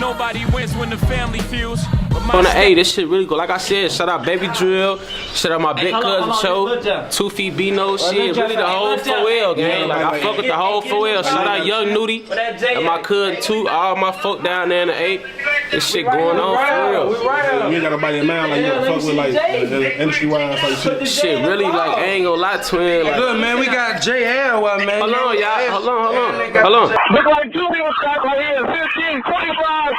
Nobody wins when the family feels. On the A, this shit really good. Like I said, shout out Baby Drill, shout out my big cousin Cho, 2 Feet Bino, shit, really the whole 4L, gang. Like I fuck with the whole 4L. Shout out Young Nudie and my cousin too, all my folk down there in the A. This shit going on for real. You ain't got nobody in mind like you fuck with like industry wise like shit. Shit, really like I ain't gonna lie, twin. Like, good man, we got JL, man. Hold on, y'all. Hold on. Look like 2 people shot right here. 15, 25.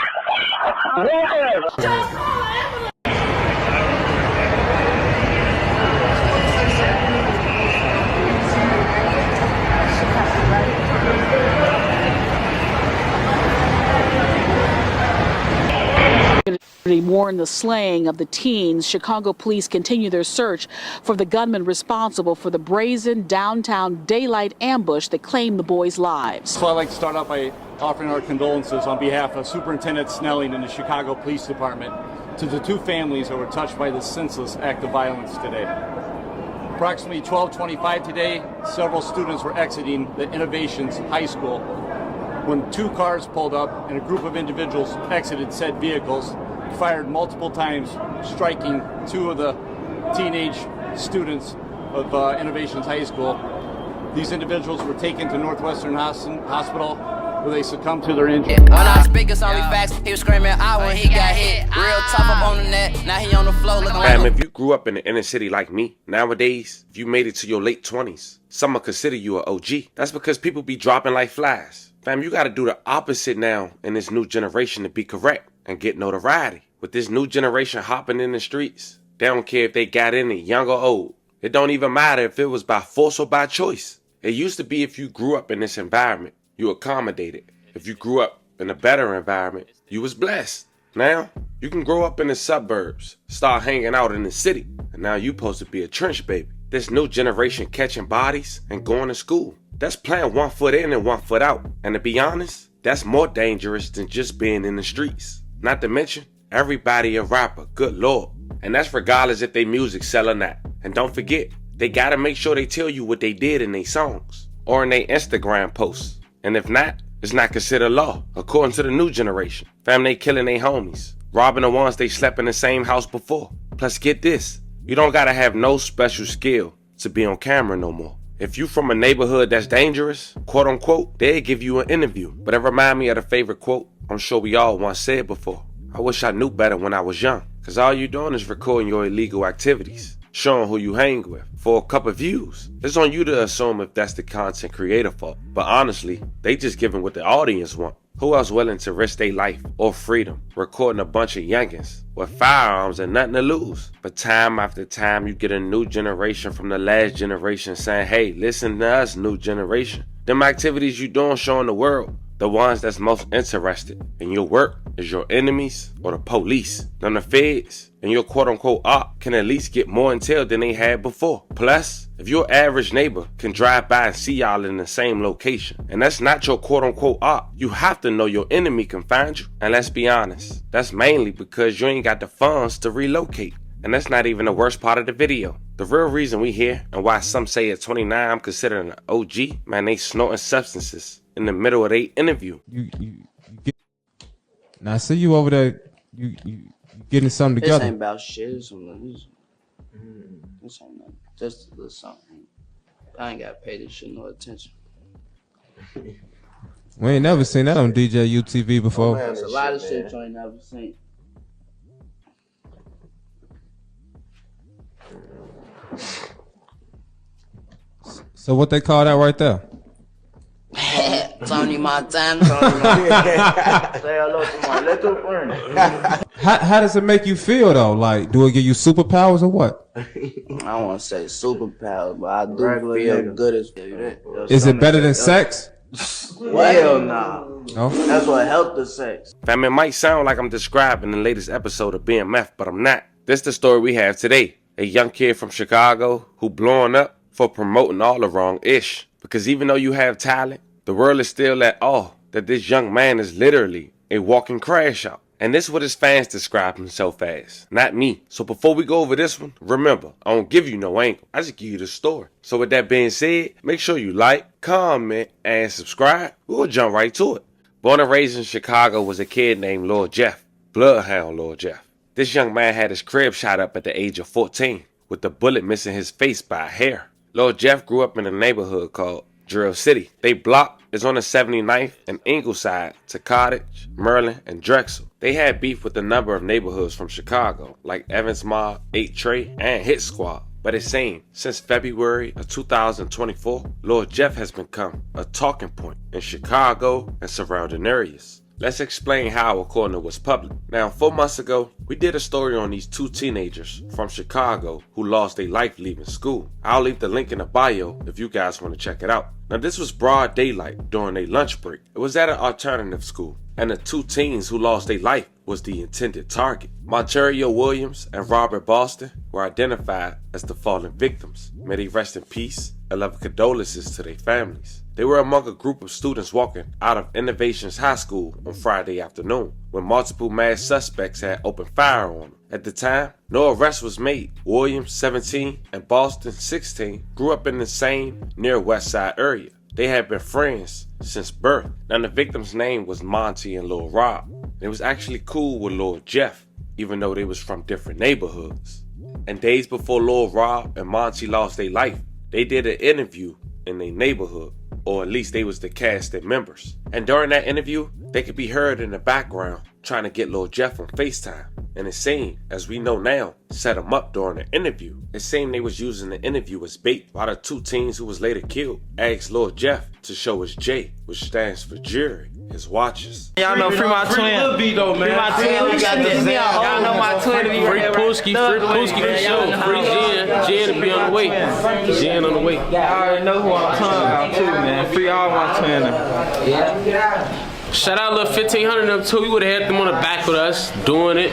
Mourn the slaying of the teens, Chicago police continue their search for the gunman responsible for the brazen downtown daylight ambush that claimed the boys' lives. So I'd like to start off by offering our condolences on behalf of Superintendent Snelling and the Chicago Police Department to the 2 families that were touched by this senseless act of violence today. Approximately 12:25 today, several students were exiting the Innovations High School when 2 cars pulled up and a group of individuals exited said vehicles, fired multiple times, striking 2 of the teenage students of Innovations High School. These individuals were taken to Northwestern Hospital where they succumbed to their injuries. When I speak, it's only facts. He was screaming out when he got hit. Real tough up on the net. Now he on the floor looking Fam, if you grew up in the inner city like me, nowadays, if you made it to your late 20s, some will consider you an OG. That's because people be dropping like flies. Fam, you gotta do the opposite now in this new generation to be correct and get notoriety. With this new generation hopping in the streets, they don't care if they got in it, young or old. It don't even matter if it was by force or by choice. It used to be if you grew up in this environment, you accommodated. If you grew up in a better environment, you was blessed. Now, you can grow up in the suburbs, start hanging out in the city, and now you supposed to be a trench baby. This new generation catching bodies and going to school. That's playing 1 foot in and 1 foot out. And to be honest, that's more dangerous than just being in the streets. Not to mention, everybody a rapper, good lord. And that's regardless if they music sell or not. And don't forget, they gotta make sure they tell you what they did in their songs or in their Instagram posts. And if not, it's not considered law, according to the new generation. Fam, they killing their homies, robbing the ones they slept in the same house before. Plus get this, you don't gotta have no special skill to be on camera no more. If you from a neighborhood that's dangerous, quote unquote, they'll give you an interview. But it remind me of the favorite quote I'm sure we all once said before. I wish I knew better when I was young. Cause all you doing is recording your illegal activities, showing who you hang with for a couple views. It's on you to assume if that's the content creator fault. But honestly, they just giving what the audience want. Who else willing to risk their life or freedom recording a bunch of youngins with firearms and nothing to lose? But time after time, you get a new generation from the last generation saying, hey, listen to us, new generation. Them activities you doing showing the world. The ones that's most interested in your work is your enemies or the police. Then the feds and your quote-unquote op can at least get more intel than they had before. Plus, if your average neighbor can drive by and see y'all in the same location, and that's not your quote-unquote op, you have to know your enemy can find you. And let's be honest, that's mainly because you ain't got the funds to relocate. And that's not even the worst part of the video. The real reason we here and why some say at 29 I'm considered an OG, man, they snorting substances in the middle of their interview. You get, now I see you over there, you getting something together. This ain't about shit. This ain't nothing. Just a little something. I ain't gotta pay this shit no attention. We ain't never seen that on DJ UTV before. There's a lot of shit you ain't never seen. So what they call that right there? Tony Montana. Say hello to my little friend. How does it make you feel though? Like, do it give you superpowers or what? I don't want to say superpowers, but I do feel good as Is it better than sex? Hell nah. No? That's what helped the sex. Fam, it might sound like I'm describing the latest episode of BMF, but I'm not. This is the story we have today. A young kid from Chicago who blowing up for promoting all the wrong ish. Because even though you have talent, the world is still at awe that this young man is literally a walking crash out. And this is what his fans describe himself as, not me. So before we go over this one, remember, I don't give you no angle. I just give you the story. So with that being said, make sure you like, comment, and subscribe. We'll jump right to it. Born and raised in Chicago was a kid named Lil Jeff, BloodHound Lil Jeff. This young man had his crib shot up at the age of 14, with the bullet missing his face by a hair. Lil Jeff grew up in a neighborhood called Drill City. They block is on the 79th and Ingleside to Cottage, Merlin, and Drexel. They had beef with a number of neighborhoods from Chicago, like Evans Mob, 8 Trey, and Hit Squad. But it seems, since February of 2024, Lil Jeff has become a talking point in Chicago and surrounding areas. Let's explain how according to what's public. Now, 4 months ago, we did a story on these 2 teenagers from Chicago who lost their life leaving school. I'll leave the link in the bio if you guys want to check it out. Now, this was broad daylight during a lunch break. It was at an alternative school, and the 2 teens who lost their life was the intended target. Monterio Williams and Robert Boston were identified as the fallen victims. May they rest in peace and love condolences to their families. They were among a group of students walking out of Innovations High School on Friday afternoon when multiple masked suspects had opened fire on them. At the time, no arrest was made. Williams, 17, and Boston, 16, grew up in the same near West Side area. They had been friends since birth. Now, the victim's name was Monti and Lil Rob. They was actually cool with Lil Jeff, even though they was from different neighborhoods. And days before Lil Rob and Monti lost their life, they did an interview in their neighborhood, or at least they was the cast and members. And during that interview, they could be heard in the background trying to get Lil Jeff on FaceTime. And it seemed, as we know now, set him up during the interview. It seemed they was using the interview as bait, while the 2 teens who was later killed asked Lil Jeff to show his J, which stands for jury, his watches. Y'all know free my twin. Free my twin. We got this. Y'all know my twin. Free Pooski for sure. Free Jen to be on the way. Jen on the way. Y'all already know who I'm talking about too, man. Free all my twin. Yeah. Shout out little 1500 of them too. We would have had them on the back with us doing it.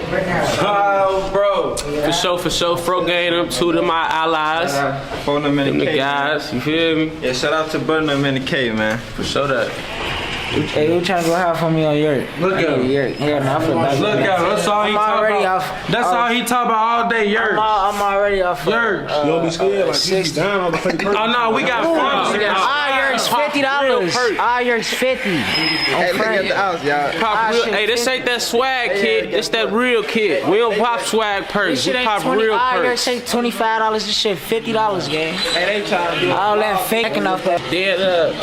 Oh, bro. For sure. Fro gang them too. Them my allies. Phone them in the K, guys. You feel me? Yeah, shout out to Burnham in the K, man. For sure that. Hey, who trying to go hard for me on Yerk? Look at him. Yerk. Here, now, Look at him. That's all he talk about. That's all he talk about all day, Yerk. I'm already off. Yerk. You don't be scared, like you be down on the fake person. Oh, no, we got fun. Yerk's $50. Yerk's 50. Hey, look at the house, y'all. Hey, this ain't that swag kid. It's that real kid. We don't pop swag purse. We pop real purse. Yerk say $25. This shit $50, gang. Hey, they trying to do all that faking off that. Dead up.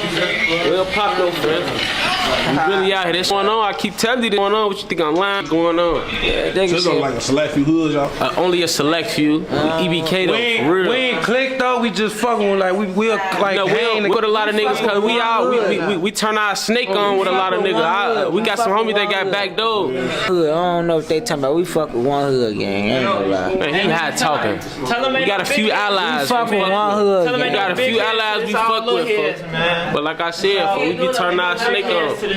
We don't pop no friends. We really out here. This going on. I keep telling you this going on. What you think I'm lying? Going on. Yeah, so it's like a select few hoods, y'all. Only a select few. EBK though. For real. We ain't click though. We just fucking with like we'll like. No, we with a lot of niggas cause we out. We turn our snake on with a lot of niggas. We got some homies that got back door. I don't know what they talking about. We fuck with one hood gang. Ain't gonna lie. Man, he hot talking. We got a few allies. We fuck with one hood. We got a few allies we fuck with. But like I said, we be turning our snake on. We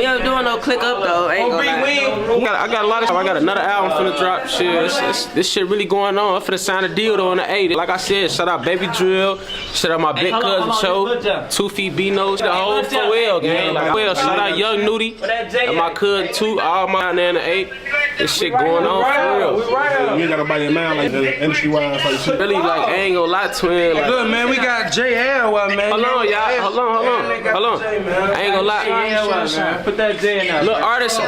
ain't doing no click up though. Ain't I got a lot of. I got another album finna drop. Shit, this shit really going on. I'm finna sign a deal though on the 8. Like I said, shout out Baby Drill. Shout out my big cousin Cho. 2 feet B-Nose. The whole 4L gang. Like shout out Young Nudie and my cousin too. All my there in the 8. This shit going on for real. You ain't got nobody in mind like industry wise like shit. Really like I ain't gonna lie, twin. Like, look, man, we got JL, man. Hold on, y'all. Hold on. I ain't gonna lie. Put that J in there. Look,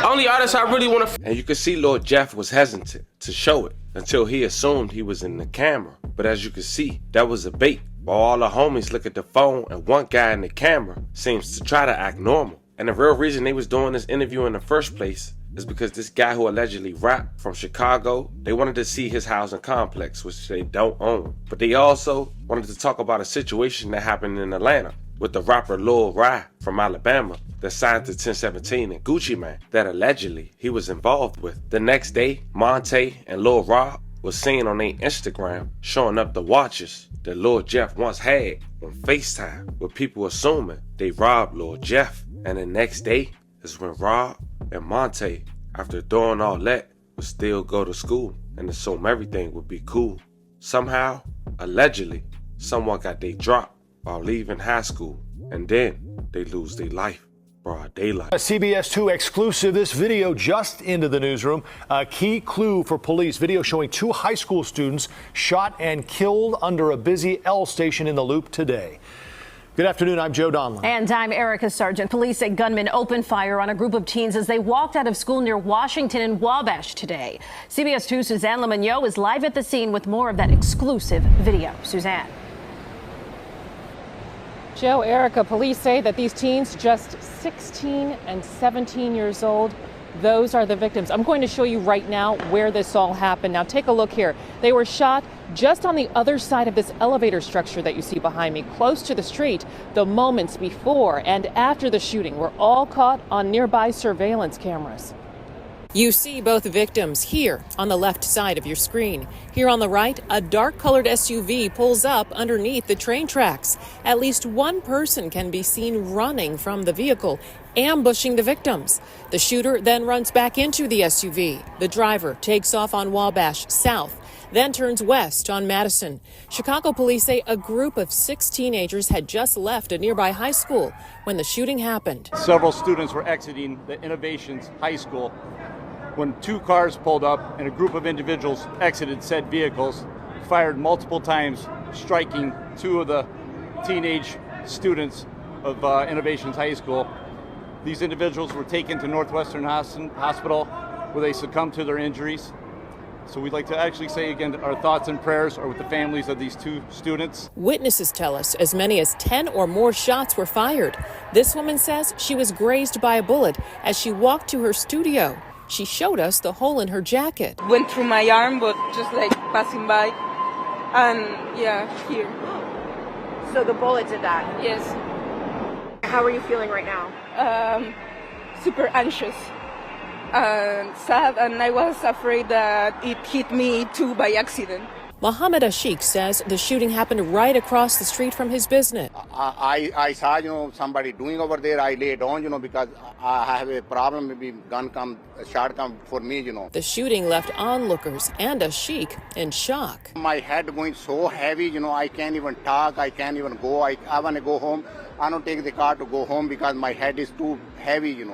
only artist I really wanna. And you can see Lil Jeff was hesitant to show it until he assumed he was in the camera. But as you can see, that was a bait. While all the homies look at the phone and one guy in the camera seems to try to act normal. And the real reason they was doing this interview in the first place is because this guy who allegedly rapped from Chicago, they wanted to see his housing complex, which they don't own. But they also wanted to talk about a situation that happened in Atlanta with the rapper Lil Rob from Alabama that signed to 1017 and Gucci Mane that allegedly he was involved with. The next day, Monte and Lil Rob was seen on their Instagram showing up the watches that Lil Jeff once had on FaceTime, with people assuming they robbed Lil Jeff. And the next day is when Rob and Monte, after doing all that, would still go to school and assume everything would be cool. Somehow, allegedly, someone got they dropped while leaving high school, and then they lose their life. Broad daylight. A CBS 2 exclusive. This video just into the newsroom. A key clue for police. Video showing 2 high school students shot and killed under a busy L station in the Loop today. Good afternoon, I'm Joe Donlin. And I'm Erica Sargent. Police say gunmen opened fire on a group of teens as they walked out of school near Washington and Wabash today. CBS 2's Suzanne Lemonnier is live at the scene with more of that exclusive video. Suzanne. Joe, Erica, police say that these teens, just 16 and 17 years old, those are the victims. I'm going to show you right now where this all happened. Now take a look here. They were shot just on the other side of this elevator structure that you see behind me, close to the street. The moments before and after the shooting were all caught on nearby surveillance cameras. You see both victims here on the left side of your screen. Here on the right, a dark-colored SUV pulls up underneath the train tracks. At least one person can be seen running from the vehicle, ambushing the victims. The shooter then runs back into the SUV. The driver takes off on Wabash south, then turns west on Madison. Chicago police say a group of 6 teenagers had just left a nearby high school when the shooting happened. Several students were exiting the Innovations High School when 2 cars pulled up and a group of individuals exited said vehicles, fired multiple times, striking 2 of the teenage students of Innovations High School. These individuals were taken to Northwestern Hospital where they succumbed to their injuries. So we'd like to actually say again our thoughts and prayers are with the families of these 2 students. Witnesses tell us as many as 10 or more shots were fired. This woman says she was grazed by a bullet as she walked to her studio. She showed us the hole in her jacket. Went through my arm, but just like passing by. And yeah, here. So the bullet did that? Yes. How are you feeling right now? Super anxious and sad, and I was afraid that it hit me too by accident. Mohammed Ashik says the shooting happened right across the street from his business. I saw, somebody doing over there. I lay down, because I have a problem. Maybe shot come for me, The shooting left onlookers and Ashik in shock. My head going so heavy, I can't even talk. I can't even go. I want to go home. I don't take the car to go home because my head is too heavy,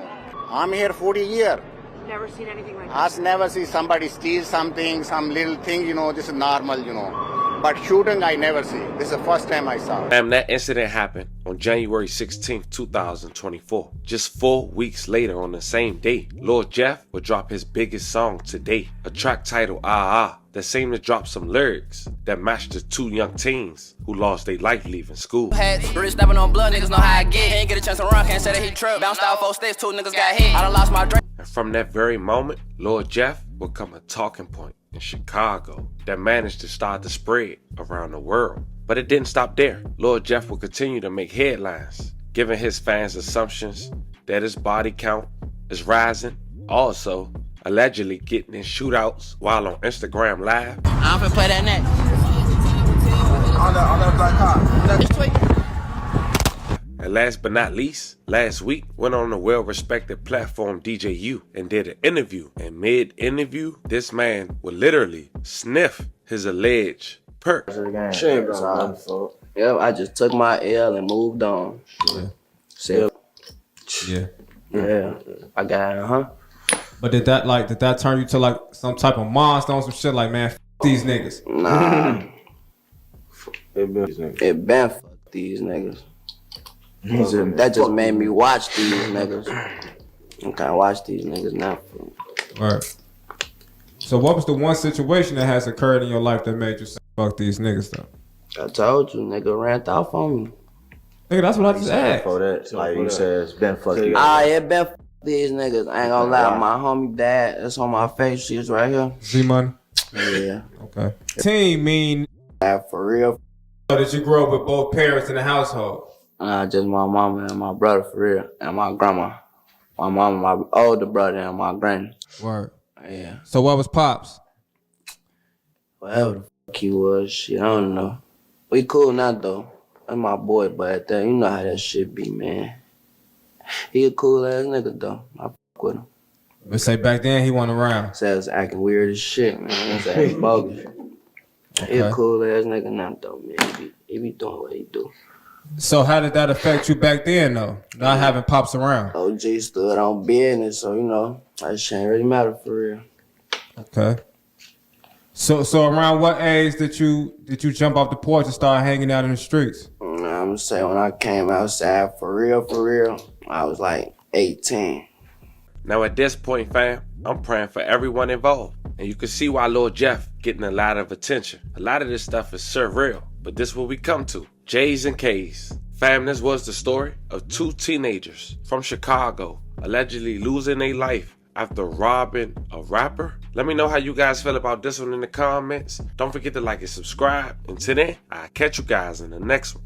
I'm here 40 years. Never seen anything like I've never see somebody steal something, some little thing, this is normal, But shooting, I never see. This is the first time I saw it. That incident happened on January 16th, 2024. Just 4 weeks later on the same day, Lord Jeff would drop his biggest song to date, a track titled Ah Ah, that seemed to drop some lyrics that matched the 2 young teens who lost their life leaving school. Rich stepping on blood, niggas know how I get. Ain't get a chance to run, can't say that he tripped. Bounced out 4 steps, 2 niggas got hit. I done lost my drink. And from that very moment, Lord Jeff would become a talking point in Chicago that managed to start to spread around the world. But it didn't stop there. Lord Jeff would continue to make headlines, giving his fans assumptions that his body count is rising. Also, allegedly getting in shootouts while on Instagram Live. I'm finna play that next. On that black car. And last but not least, last week went on the well-respected platform DJU and did an interview. And mid-interview, this man would literally sniff his alleged perk. Yeah, I just took my L and moved on. Yeah. I got it, But did that turn you to like some type of monster on some shit like, man, f these niggas? Nah. It been fuck these niggas. That just made me watch these niggas. I can't watch these niggas now. Right. So what was the one situation that has occurred in your life that made you say, fuck these niggas though? I told you, nigga ran off on me. Nigga, that's what I just asked. For that, like you said, it's been fuck you. It been fuck these niggas. I ain't gonna lie, my homie dad, that's on my face. She's right here. Z-Money? Yeah. Okay. Team mean for real. Did you grow up with both parents in the household? Just my mama and my brother for real, and my grandma. My mama, my older brother, and my granny. Word. Yeah. So what was Pops? Whatever the fuck he was, shit, I don't know. We cool now though. That's my boy, but at that, you know how that shit be, man. He a cool ass nigga though. I fuck with him. But say back then he wasn't around. Say I was acting weird as shit, man. He was bogus. Okay. He a cool ass nigga now though, man. He be doing what he do. So how did that affect you back then though? Not having Pops around. OG stood on business, so that shit ain't really matter for real. Okay. So around what age did you jump off the porch and start hanging out in the streets? I'm gonna say when I came outside for real, I was like 18. Now at this point, fam, I'm praying for everyone involved. And you can see why Lil Jeff getting a lot of attention. A lot of this stuff is surreal, but this is what we come to. J's and K's. Fam, this was the story of 2 teenagers from Chicago allegedly losing their life after robbing a rapper. Let me know how you guys feel about this one in the comments. Don't forget to like and subscribe. Until then, I'll catch you guys in the next one.